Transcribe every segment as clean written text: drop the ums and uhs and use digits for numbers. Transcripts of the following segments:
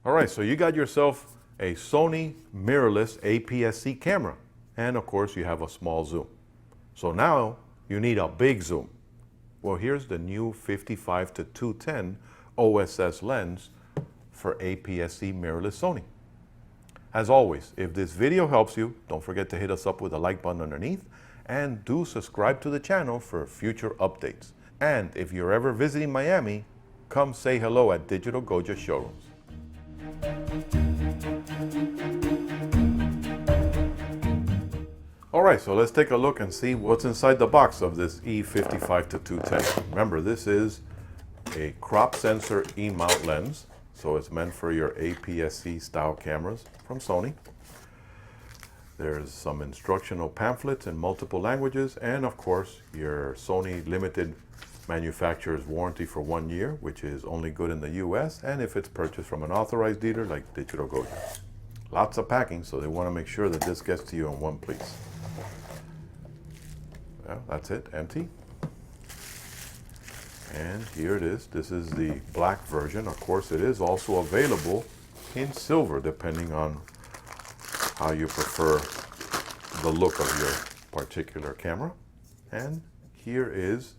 All right, so you got yourself a Sony mirrorless APS-C camera. And of course you have a small zoom. So now you need a big zoom. Well, here's the new 55-210 OSS lens for APS-C mirrorless Sony. As always, if this video helps you, don't forget to hit us up with a like button underneath and do subscribe to the channel for future updates. And if you're ever visiting Miami, come say hello at Digital Goja showrooms. All right, so let's take a look and see what's inside the box of this E55-210. Remember, this is a crop sensor E-Mount lens, so it's meant for your APS-C style cameras from Sony. There's some instructional pamphlets in multiple languages, and of course, your Sony limited manufacturer's warranty for 1 year, which is only good in the US, and if it's purchased from an authorized dealer like Digital Goja. Lots of packing, so they want to make sure that this gets to you in one piece. Well, that's it, empty. And here it is. This is the black version. Of course, it is also available in silver, depending on how you prefer the look of your particular camera. And here is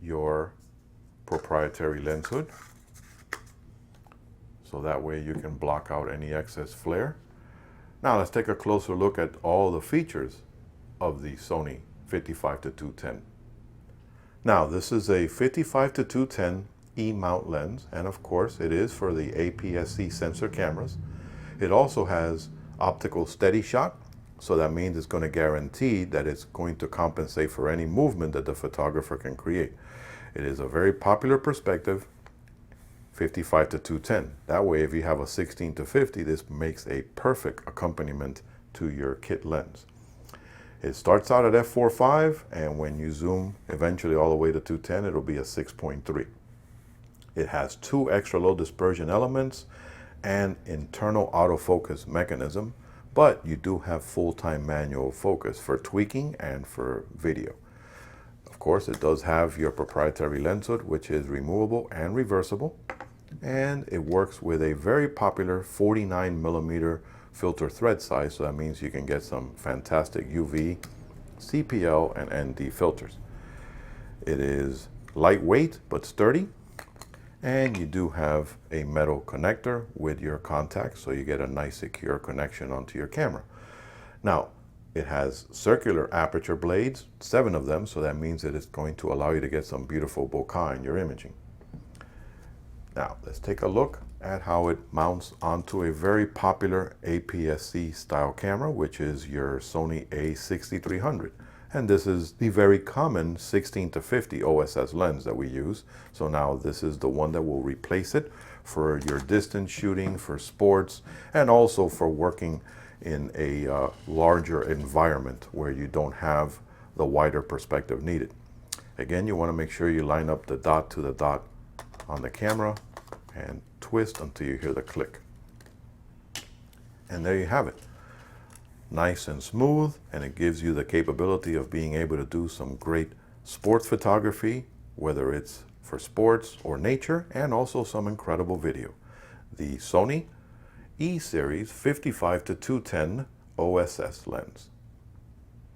your proprietary lens hood. So that way you can block out any excess flare. Now let's take a closer look at all the features of the Sony 55-210. Now this is a 55-210 E-Mount lens, and of course it is for the APS-C sensor cameras. It also has Optical Steadyshot, so that means it's going to guarantee that it's going to compensate for any movement that the photographer can create. It is a very popular perspective, 55-210. That way, if you have a 16-50, this makes a perfect accompaniment to your kit lens. It starts out at f4.5, and when you zoom eventually all the way to 210, it'll be a 6.3. It has 2 extra low dispersion elements and internal autofocus mechanism, but you do have full-time manual focus for tweaking and for video. Of course, it does have your proprietary lens hood, which is removable and reversible, and it works with a very popular 49mm filter thread size, so that means you can get some fantastic UV, CPL, and ND filters. It is lightweight but sturdy, and you do have a metal connector with your contacts, so you get a nice secure connection onto your camera. Now, it has circular aperture blades, 7 of them, so that means that it's going to allow you to get some beautiful bokeh in your imaging. Now, let's take a look at how it mounts onto a very popular APS-C style camera, which is your Sony A6300. And this is the very common 16-50 OSS lens that we use. So now this is the one that will replace it for your distance shooting, for sports, and also for working in a larger environment where you don't have the wider perspective needed. Again, you want to make sure you line up the dot to the dot on the camera and twist until you hear the click. And there you have it. Nice and smooth, and it gives you the capability of being able to do some great sports photography, whether it's for sports or nature, and also some incredible video. The Sony E-Series 55-210 OSS lens.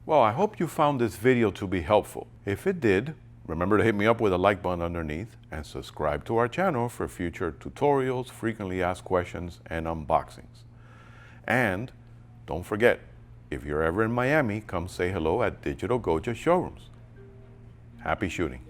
Well, I hope you found this video to be helpful. If it did, remember to hit me up with a like button underneath and subscribe to our channel for future tutorials, frequently asked questions, and unboxings. And don't forget, if you're ever in Miami, come say hello at Digital Goja showrooms. Happy shooting.